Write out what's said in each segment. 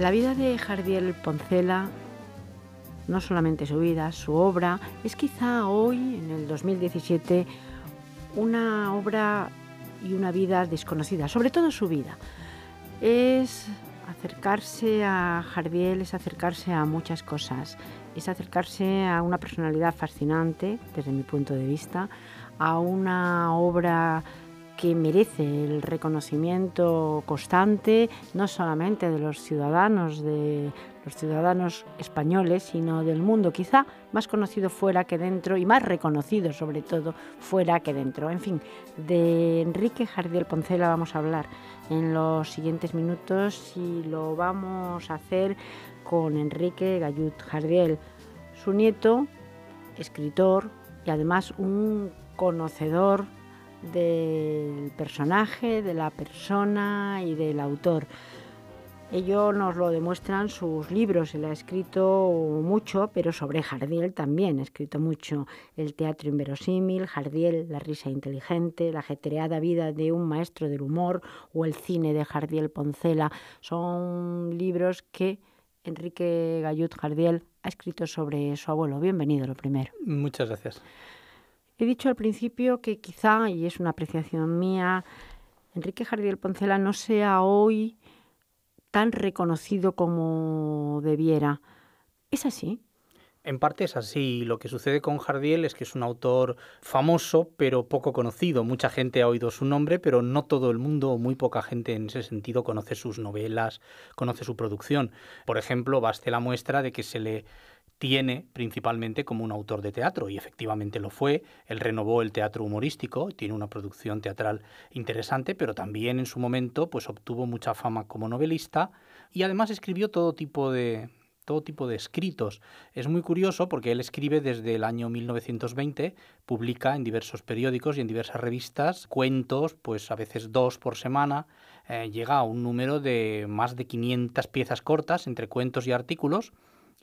La vida de Jardiel Poncela, no solamente su vida, su obra, es quizá hoy, en el 2017, una obra y una vida desconocida, sobre todo su vida. Es acercarse a Jardiel, es acercarse a muchas cosas, es acercarse a una personalidad fascinante, desde mi punto de vista, a una obra que merece el reconocimiento constante, no solamente de los ciudadanos españoles, sino del mundo, quizá más conocido fuera que dentro y más reconocido sobre todo fuera que dentro. En fin, de Enrique Jardiel Poncela vamos a hablar en los siguientes minutos y lo vamos a hacer con Enrique Gayut Jardiel, su nieto, escritor y además un conocedor del personaje, de la persona y del autor. Ello nos lo demuestran sus libros. Él ha escrito mucho, pero sobre Jardiel también ha escrito mucho. El teatro inverosímil, Jardiel, la risa inteligente, la ajetreada vida de un maestro del humor o el cine de Jardiel Poncela. Son libros que Enrique Gayut Jardiel ha escrito sobre su abuelo. Bienvenido, lo primero. Muchas gracias. He dicho al principio que quizá, y es una apreciación mía, Enrique Jardiel Poncela no sea hoy tan reconocido como debiera. ¿Es así? En parte es así. Lo que sucede con Jardiel es que es un autor famoso, pero poco conocido. Mucha gente ha oído su nombre, pero no todo el mundo, o muy poca gente en ese sentido, conoce sus novelas, conoce su producción. Por ejemplo, baste la muestra de que se le tiene principalmente como un autor de teatro, y efectivamente lo fue. Él renovó el teatro humorístico, tiene una producción teatral interesante, pero también en su momento pues obtuvo mucha fama como novelista y además escribió todo tipo de escritos. Es muy curioso porque él escribe desde el año 1920, publica en diversos periódicos y en diversas revistas cuentos, pues a veces 2 por semana, llega a un número de más de 500 piezas cortas entre cuentos y artículos.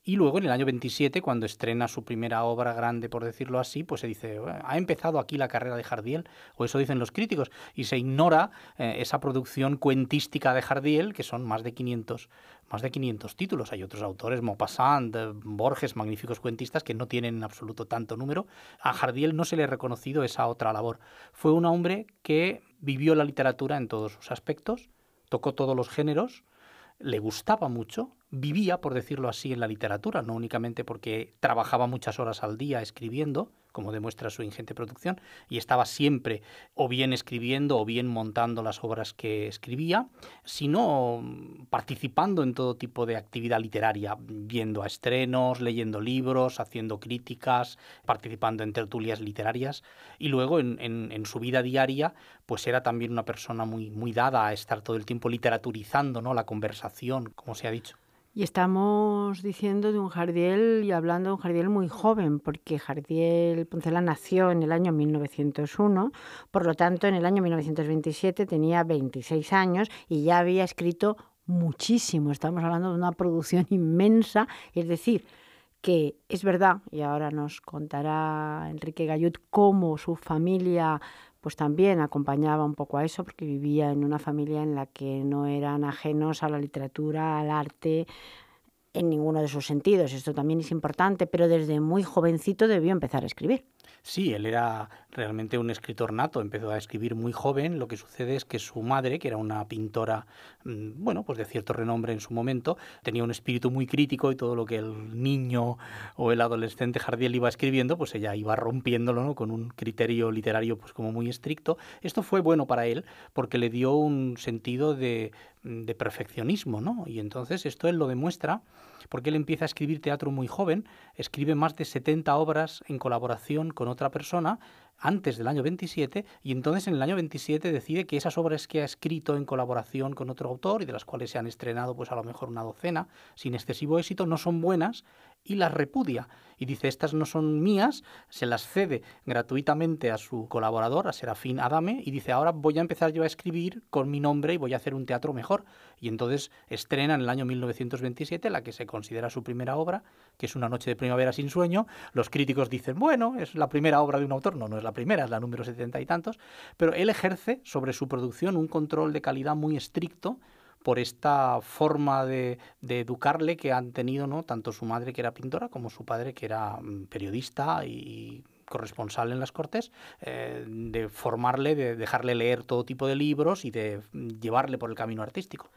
Y luego en el año 27, cuando estrena su primera obra grande, por decirlo así, pues se dice, ha empezado aquí la carrera de Jardiel, o eso dicen los críticos, y se ignora esa producción cuentística de Jardiel, que son más de 500 títulos. Hay otros autores, Maupassant, Borges, magníficos cuentistas, que no tienen en absoluto tanto número. A Jardiel no se le ha reconocido esa otra labor. Fue un hombre que vivió la literatura en todos sus aspectos, tocó todos los géneros, le gustaba mucho, vivía, por decirlo así, en la literatura, no únicamente porque trabajaba muchas horas al día escribiendo, como demuestra su ingente producción, y estaba siempre o bien escribiendo o bien montando las obras que escribía, sino participando en todo tipo de actividad literaria, viendo a estrenos, leyendo libros, haciendo críticas, participando en tertulias literarias, y luego en su vida diaria pues era también una persona muy dada a estar todo el tiempo literaturizando, ¿no?, la conversación, como se ha dicho. Y estamos diciendo de un Jardiel y hablando de un Jardiel muy joven, porque Jardiel Poncela nació en el año 1901, por lo tanto en el año 1927 tenía 26 años y ya había escrito muchísimo. Estamos hablando de una producción inmensa, es decir, que es verdad, y ahora nos contará Enrique Gayut cómo su familia pues también acompañaba un poco a eso, porque vivía en una familia en la que no eran ajenos a la literatura, al arte, en ninguno de sus sentidos. Esto también es importante, pero desde muy jovencito debió empezar a escribir. Sí, él era realmente un escritor nato, empezó a escribir muy joven. Lo que sucede es que su madre, que era una pintora, bueno, pues de cierto renombre en su momento, tenía un espíritu muy crítico y todo lo que el niño o el adolescente Jardiel iba escribiendo, pues ella iba rompiéndolo, ¿no?, con un criterio literario pues como muy estricto. Esto fue bueno para él porque le dio un sentido de perfeccionismo, ¿no? Y entonces esto él lo demuestra porque él empieza a escribir teatro muy joven, escribe más de 70 obras en colaboración con otra persona antes del año 27, y entonces en el año 27 decide que esas obras que ha escrito en colaboración con otro autor y de las cuales se han estrenado pues a lo mejor una docena sin excesivo éxito no son buenas y las repudia y dice, estas no son mías, se las cede gratuitamente a su colaborador, a Serafín Adame, y dice, ahora voy a empezar yo a escribir con mi nombre y voy a hacer un teatro mejor. Y entonces estrena en el año 1927 la que se considera su primera obra, que es Una noche de primavera sin sueño. Los críticos dicen, bueno, es la primera obra de un autor. No, no es la primera, es la número 70 y tantos, pero él ejerce sobre su producción un control de calidad muy estricto, por esta forma de educarle que han tenido, ¿no?, tanto su madre, que era pintora, como su padre, que era periodista y corresponsal en las Cortes, de formarle, de dejarle leer todo tipo de libros y de llevarle por el camino artístico.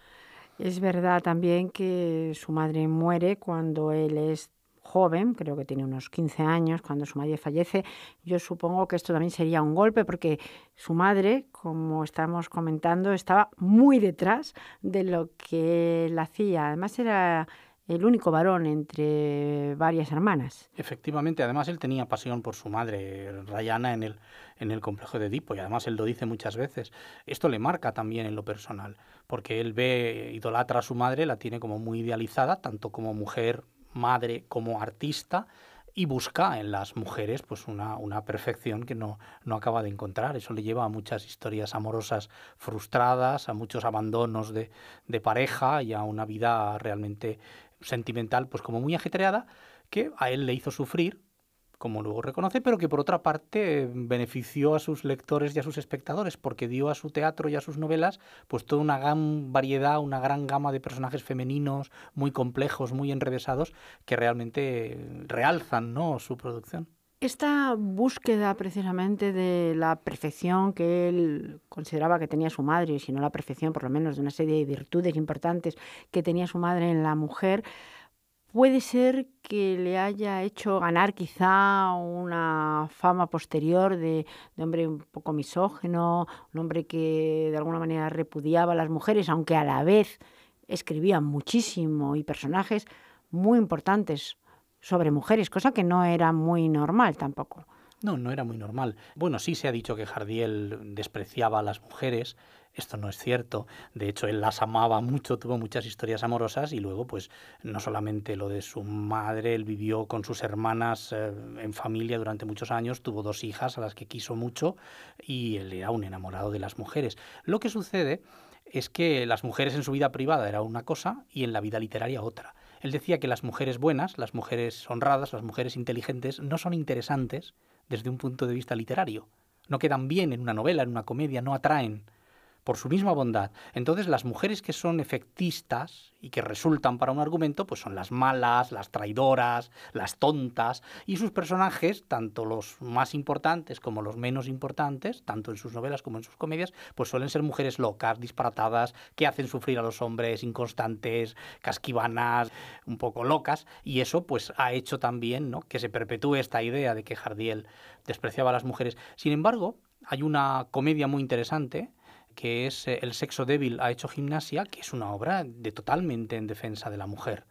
Es verdad también que su madre muere cuando él es joven, creo que tiene unos 15 años, cuando su madre fallece. Yo supongo que esto también sería un golpe porque su madre, como estamos comentando, estaba muy detrás de lo que él hacía. Además era el único varón entre varias hermanas. Efectivamente, además él tenía pasión por su madre, Rayana, en el complejo de Edipo, y además él lo dice muchas veces. Esto le marca también en lo personal, porque él ve, idolatra a su madre, la tiene como muy idealizada, tanto como mujer, madre, como artista, y busca en las mujeres pues una perfección que no acaba de encontrar. Eso le lleva a muchas historias amorosas frustradas, a muchos abandonos de pareja y a una vida realmente sentimental pues como muy ajetreada, que a él le hizo sufrir, como luego reconoce, pero que por otra parte benefició a sus lectores y a sus espectadores, porque dio a su teatro y a sus novelas pues toda una gran variedad, una gran gama de personajes femeninos muy complejos, muy enrevesados, que realmente realzan, ¿no?, su producción. Esta búsqueda precisamente de la perfección que él consideraba que tenía su madre, y si no la perfección, por lo menos de una serie de virtudes importantes que tenía su madre en la mujer, puede ser que le haya hecho ganar quizá una fama posterior de hombre un poco misógino, un hombre que de alguna manera repudiaba a las mujeres, aunque a la vez escribía muchísimo y personajes muy importantes sobre mujeres, cosa que no era muy normal tampoco. No, no era muy normal. Bueno, sí se ha dicho que Jardiel despreciaba a las mujeres. Esto no es cierto. De hecho, él las amaba mucho, tuvo muchas historias amorosas y luego, pues, no solamente lo de su madre, él vivió con sus hermanas en familia durante muchos años, tuvo 2 hijas a las que quiso mucho y él era un enamorado de las mujeres. Lo que sucede es que las mujeres en su vida privada era una cosa y en la vida literaria otra. Él decía que las mujeres buenas, las mujeres honradas, las mujeres inteligentes no son interesantes desde un punto de vista literario. No quedan bien en una novela, en una comedia, no atraen por su misma bondad. Entonces las mujeres que son efectistas y que resultan para un argumento, pues son las malas, las traidoras, las tontas, y sus personajes, tanto los más importantes como los menos importantes, tanto en sus novelas como en sus comedias, pues suelen ser mujeres locas, disparatadas, que hacen sufrir a los hombres, inconstantes, casquivanas, un poco locas, y eso pues ha hecho también, ¿no?, que se perpetúe esta idea de que Jardiel despreciaba a las mujeres. Sin embargo, hay una comedia muy interesante que es El sexo débil ha hecho gimnasia, que es una obra totalmente en defensa de la mujer.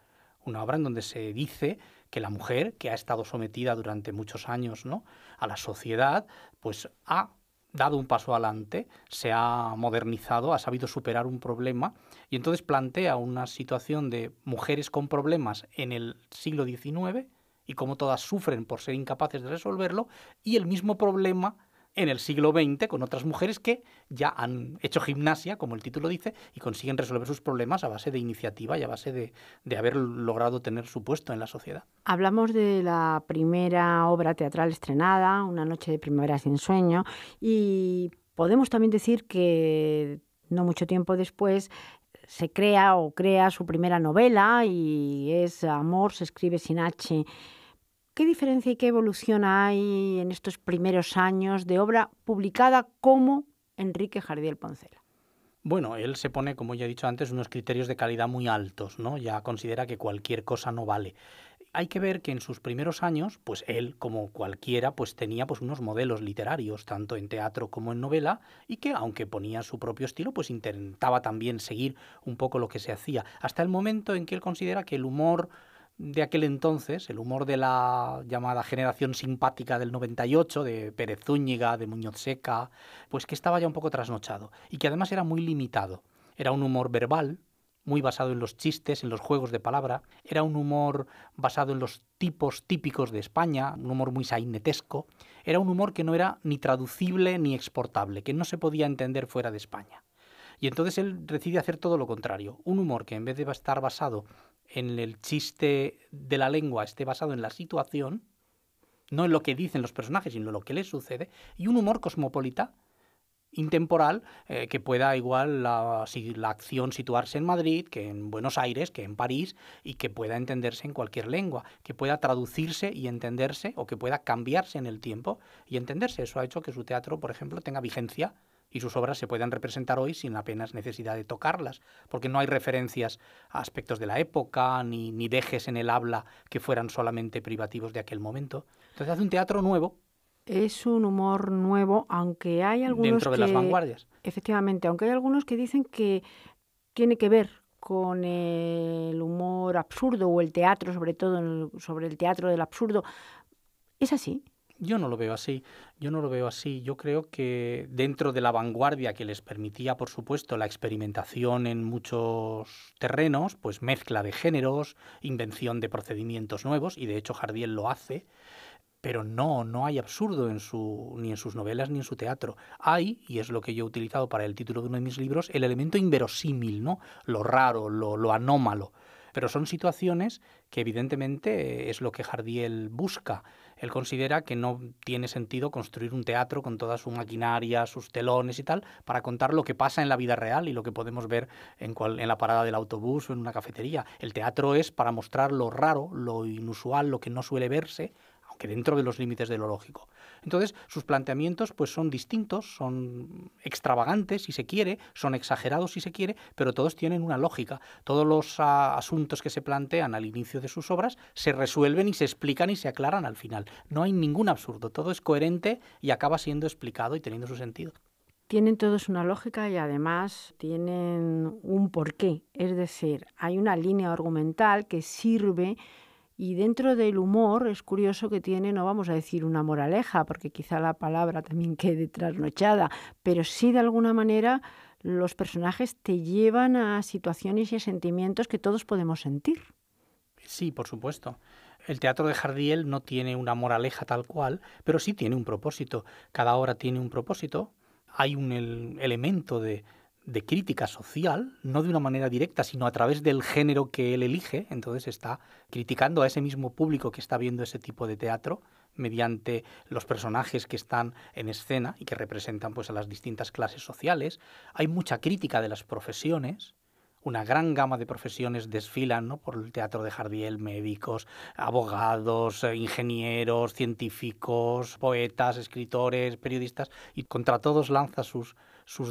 Una obra en donde se dice que la mujer, que ha estado sometida durante muchos años, ¿no?, a la sociedad, pues ha dado un paso adelante, se ha modernizado, ha sabido superar un problema y entonces plantea una situación de mujeres con problemas en el siglo XIX y cómo todas sufren por ser incapaces de resolverlo, y el mismo problema en el siglo XX con otras mujeres que ya han hecho gimnasia, como el título dice, y consiguen resolver sus problemas a base de iniciativa y a base de haber logrado tener su puesto en la sociedad. Hablamos de la primera obra teatral estrenada, Una noche de primavera sin sueño, y podemos también decir que no mucho tiempo después se crea su primera novela y es Amor se escribe sin H. ¿Qué diferencia y qué evolución hay en estos primeros años de obra publicada como Enrique Jardiel Poncela? Bueno, él se pone, como ya he dicho antes, unos criterios de calidad muy altos, ¿no? Ya considera que cualquier cosa no vale. Hay que ver que en sus primeros años, pues él, como cualquiera, pues tenía pues unos modelos literarios, tanto en teatro como en novela, y que, aunque ponía su propio estilo, pues intentaba también seguir un poco lo que se hacía, hasta el momento en que él considera que el humor de aquel entonces, el humor de la llamada generación simpática del 98, de Pérez Zúñiga, de Muñoz Seca, pues que estaba ya un poco trasnochado y que además era muy limitado. Era un humor verbal, muy basado en los chistes, en los juegos de palabra. Era un humor basado en los tipos típicos de España, un humor muy sainetesco. Era un humor que no era ni traducible ni exportable, que no se podía entender fuera de España. Y entonces él decide hacer todo lo contrario, un humor que en vez de estar basado en el chiste de la lengua esté basado en la situación, no en lo que dicen los personajes, sino en lo que les sucede, y un humor cosmopolita intemporal, que pueda igual la acción situarse en Madrid, que en Buenos Aires, que en París, y que pueda entenderse en cualquier lengua, que pueda traducirse y entenderse, o que pueda cambiarse en el tiempo y entenderse. Eso ha hecho que su teatro, por ejemplo, tenga vigencia y sus obras se puedan representar hoy sin apenas necesidad de tocarlas, porque no hay referencias a aspectos de la época, ni dejes en el habla que fueran solamente privativos de aquel momento. Entonces hace un teatro nuevo. Es un humor nuevo, aunque hay algunos dentro de las vanguardias. Efectivamente, aunque hay algunos que dicen que tiene que ver con el humor absurdo o el teatro, sobre todo sobre el teatro del absurdo. ¿Es así? Yo no lo veo así, Yo creo que dentro de la vanguardia que les permitía, por supuesto, la experimentación en muchos terrenos, pues mezcla de géneros, invención de procedimientos nuevos, y de hecho Jardiel lo hace, pero no hay absurdo ni en sus novelas ni en su teatro. Hay, y es lo que yo he utilizado para el título de uno de mis libros, el elemento inverosímil, ¿no? Lo raro, lo anómalo. Pero son situaciones que evidentemente es lo que Jardiel busca. Él considera que no tiene sentido construir un teatro con toda su maquinaria, sus telones y tal, para contar lo que pasa en la vida real y lo que podemos ver en la parada del autobús o en una cafetería. El teatro es para mostrar lo raro, lo inusual, lo que no suele verse, que dentro de los límites de lo lógico. Entonces, sus planteamientos pues son distintos, son extravagantes si se quiere, son exagerados si se quiere, pero todos tienen una lógica. Todos los asuntos que se plantean al inicio de sus obras se resuelven y se explican y se aclaran al final. No hay ningún absurdo, todo es coherente y acaba siendo explicado y teniendo su sentido. Tienen todos una lógica y además tienen un porqué, es decir, hay una línea argumental que sirve. Y dentro del humor es curioso que tiene, no vamos a decir una moraleja, porque quizá la palabra también quede trasnochada, pero sí de alguna manera los personajes te llevan a situaciones y a sentimientos que todos podemos sentir. Sí, por supuesto. El teatro de Jardiel no tiene una moraleja tal cual, pero sí tiene un propósito. Cada obra tiene un propósito. Hay un elemento de crítica social, no de una manera directa, sino a través del género que él elige. Entonces está criticando a ese mismo público que está viendo ese tipo de teatro mediante los personajes que están en escena y que representan pues a las distintas clases sociales. Hay mucha crítica de las profesiones. Una gran gama de profesiones desfilan, ¿no?, por el teatro de Jardiel: médicos, abogados, ingenieros, científicos, poetas, escritores, periodistas, y contra todos lanza sus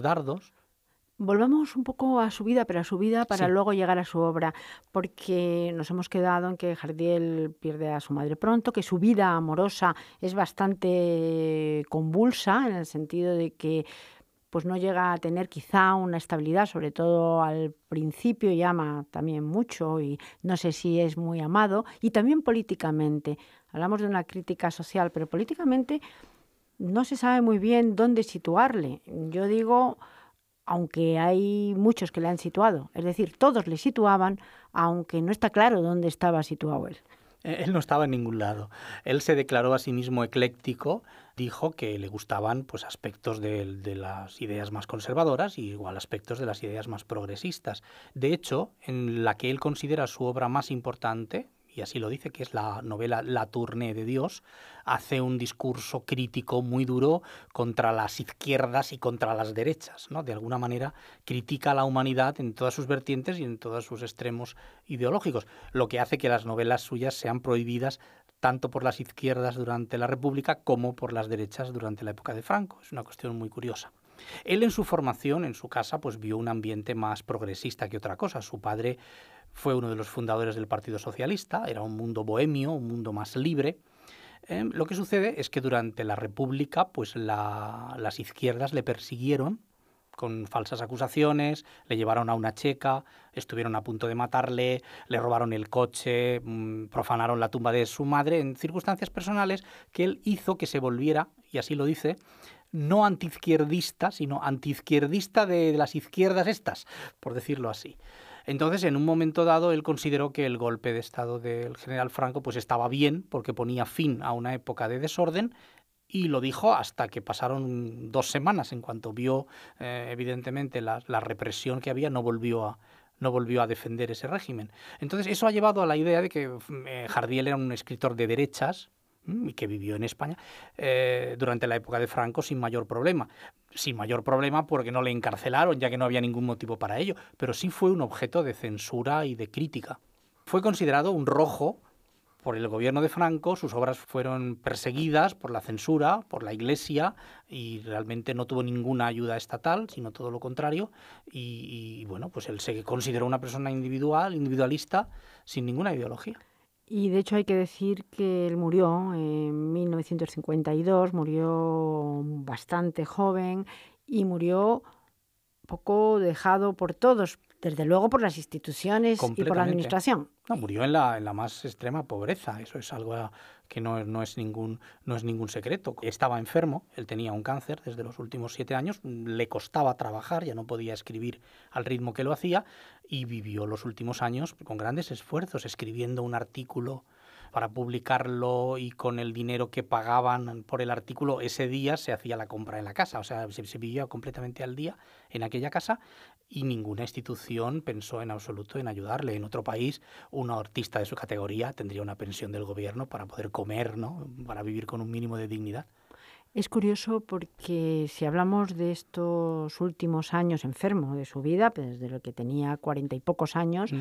dardos. Volvamos un poco a su vida, pero a su vida para Sí. luego llegar a su obra, porque nos hemos quedado en que Jardiel pierde a su madre pronto, que su vida amorosa es bastante convulsa, en el sentido de que pues no llega a tener quizá una estabilidad, sobre todo al principio, y ama también mucho y no sé si es muy amado, y también políticamente. Hablamos de una crítica social, pero políticamente no se sabe muy bien dónde situarle. Yo digo, aunque hay muchos que le han situado, es decir, todos le situaban, aunque no está claro dónde estaba situado él. Él no estaba en ningún lado. Él se declaró a sí mismo ecléctico, dijo que le gustaban pues aspectos de las ideas más conservadoras y igual aspectos de las ideas más progresistas. De hecho, en la que él considera su obra más importante, y así lo dice, que es la novela La Tournée de Dios, hace un discurso crítico muy duro contra las izquierdas y contra las derechas, ¿no? De alguna manera critica a la humanidad en todas sus vertientes y en todos sus extremos ideológicos, lo que hace que las novelas suyas sean prohibidas tanto por las izquierdas durante la República como por las derechas durante la época de Franco. Es una cuestión muy curiosa. Él en su formación, en su casa, pues vio un ambiente más progresista que otra cosa. Su padre fue uno de los fundadores del Partido Socialista, era un mundo bohemio, un mundo más libre. Lo que sucede es que durante la República pues las izquierdas le persiguieron con falsas acusaciones, le llevaron a una checa, estuvieron a punto de matarle, le robaron el coche, profanaron la tumba de su madre, en circunstancias personales que él hizo que se volviera, y así lo dice, no antiizquierdista, sino antiizquierdista de las izquierdas estas, por decirlo así. Entonces, en un momento dado, él consideró que el golpe de Estado del general Franco pues estaba bien porque ponía fin a una época de desorden, y lo dijo hasta que pasaron 2 semanas. En cuanto vio, evidentemente, la represión que había, no volvió a defender ese régimen. Entonces, eso ha llevado a la idea de que Jardiel era un escritor de derechas y que vivió en España durante la época de Franco sin mayor problema. sin mayor problema porque no le encarcelaron, ya que no había ningún motivo para ello, pero sí fue un objeto de censura y de crítica. Fue considerado un rojo por el gobierno de Franco, sus obras fueron perseguidas por la censura, por la Iglesia, y realmente no tuvo ninguna ayuda estatal, sino todo lo contrario, y bueno, pues él se consideró una persona individualista, sin ninguna ideología. Y de hecho hay que decir que él murió en 1952, murió bastante joven y murió poco dejado por todos, desde luego por las instituciones y por la administración. No, murió en la más extrema pobreza, eso es algo que no es ningún secreto. Estaba enfermo, él tenía un cáncer desde los últimos 7 años, le costaba trabajar, ya no podía escribir al ritmo que lo hacía, y vivió los últimos años con grandes esfuerzos, escribiendo un artículo para publicarlo, y con el dinero que pagaban por el artículo ese día se hacía la compra en la casa, o sea, se vivía completamente al día en aquella casa, y ninguna institución pensó en absoluto en ayudarle. En otro país, un artista de su categoría tendría una pensión del gobierno para poder comer, ¿no?, para vivir con un mínimo de dignidad. Es curioso porque si hablamos de estos últimos años enfermo de su vida, pues desde lo que tenía 40 y pocos años,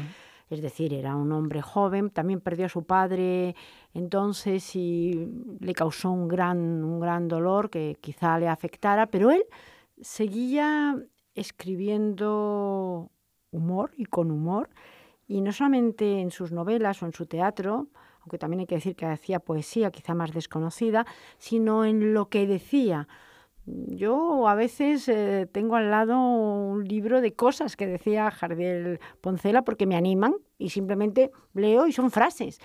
es decir, era un hombre joven, también perdió a su padre entonces y le causó un gran dolor que quizá le afectara, pero él seguía escribiendo humor y con humor, y no solamente en sus novelas o en su teatro, aunque también hay que decir que hacía poesía quizá más desconocida, sino en lo que decía. Yo a veces tengo al lado un libro de cosas que decía Jardiel Poncela porque me animan y simplemente leo y son frases.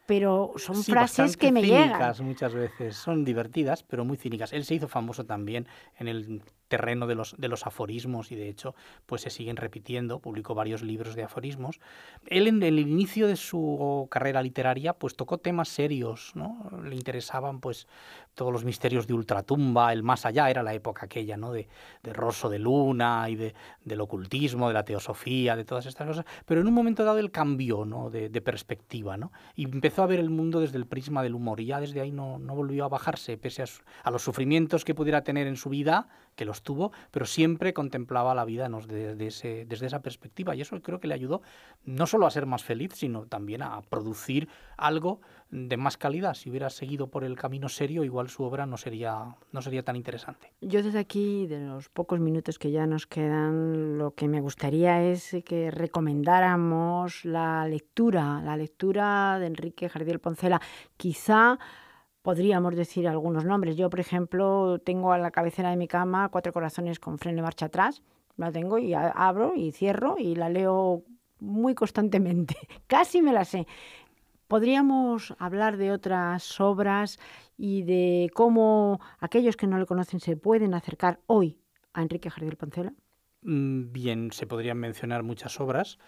Pero son frases que me cínicas, llegan. Muchas veces son divertidas, pero muy cínicas. Él se hizo famoso también en el terreno de los aforismos, y de hecho pues se siguen repitiendo. Publicó varios libros de aforismos. Él en el inicio de su carrera literaria pues tocó temas serios, ¿no? Le interesaban pues todos los misterios de ultratumba, el más allá, era la época aquella, ¿no?, de Rosso de Luna y del ocultismo, de la teosofía, de todas estas cosas, pero en un momento dado él cambió, ¿no?, de perspectiva, ¿no?, y empezó a ver el mundo desde el prisma del humor, y ya desde ahí no volvió a bajarse, pese a los sufrimientos que pudiera tener en su vida, que los tuvo, pero siempre contemplaba la vida, ¿no?, desde esa perspectiva, y eso creo que le ayudó no solo a ser más feliz, sino también a producir algo de más calidad. Si hubiera seguido por el camino serio, igual su obra no sería tan interesante. Yo desde aquí, de los pocos minutos que ya nos quedan, lo que me gustaría es que recomendáramos la lectura de Enrique Jardiel Poncela. Quizá podríamos decir algunos nombres. Yo, por ejemplo, tengo a la cabecera de mi cama Cuatro corazones con freno y marcha atrás. La tengo y abro y cierro y la leo muy constantemente. Casi me la sé. Podríamos hablar de otras obras y de cómo aquellos que no le conocen se pueden acercar hoy a Enrique Jardiel Poncela. Bien, se podrían mencionar muchas obras.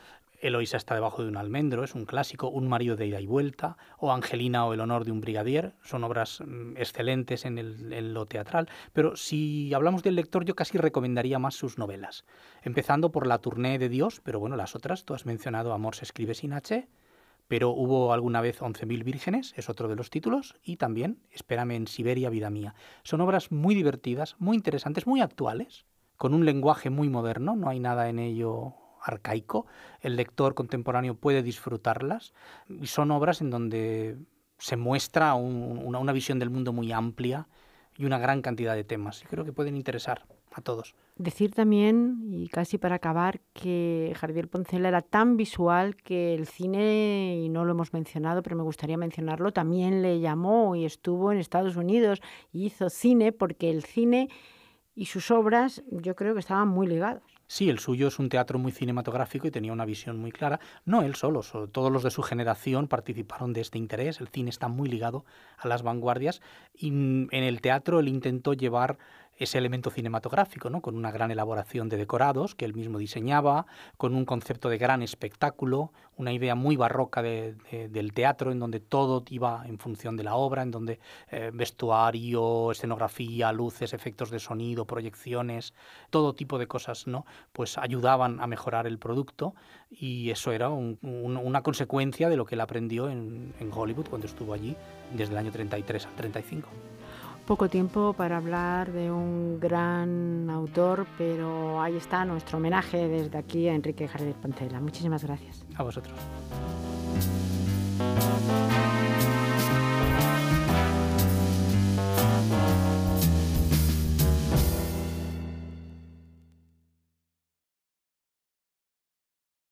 Eloísa está debajo de un almendro, es un clásico. Un marido de ida y vuelta, o Angelina o el honor de un brigadier, son obras excelentes en lo teatral, pero si hablamos del lector yo casi recomendaría más sus novelas, empezando por La Tournée de Dios, pero bueno, las otras, tú has mencionado Amor se escribe sin H, pero hubo alguna vez 11.000 vírgenes, es otro de los títulos, y también Espérame en Siberia, vida mía. Son obras muy divertidas, muy interesantes, muy actuales, con un lenguaje muy moderno, no hay nada en ello arcaico. El lector contemporáneo puede disfrutarlas, y son obras en donde se muestra una visión del mundo muy amplia y una gran cantidad de temas, y creo que pueden interesar a todos. Decir también, y casi para acabar, que Jardiel Poncela era tan visual que el cine, y no lo hemos mencionado, pero me gustaría mencionarlo, también le llamó y estuvo en Estados Unidos y hizo cine, porque el cine y sus obras yo creo que estaban muy ligados. Sí, el suyo es un teatro muy cinematográfico y tenía una visión muy clara. No él solo, todos los de su generación participaron de este interés. El cine está muy ligado a las vanguardias, y en el teatro él intentó llevar ese elemento cinematográfico, ¿no?, con una gran elaboración de decorados que él mismo diseñaba, con un concepto de gran espectáculo, una idea muy barroca del teatro, en donde todo iba en función de la obra, en donde vestuario, escenografía, luces, efectos de sonido, proyecciones, todo tipo de cosas, ¿no?, pues ayudaban a mejorar el producto, y eso era una consecuencia de lo que él aprendió en Hollywood cuando estuvo allí desde el año 33 al 35. Poco tiempo para hablar de un gran autor, pero ahí está nuestro homenaje desde aquí a Enrique Jardiel Poncela. Muchísimas gracias. A vosotros.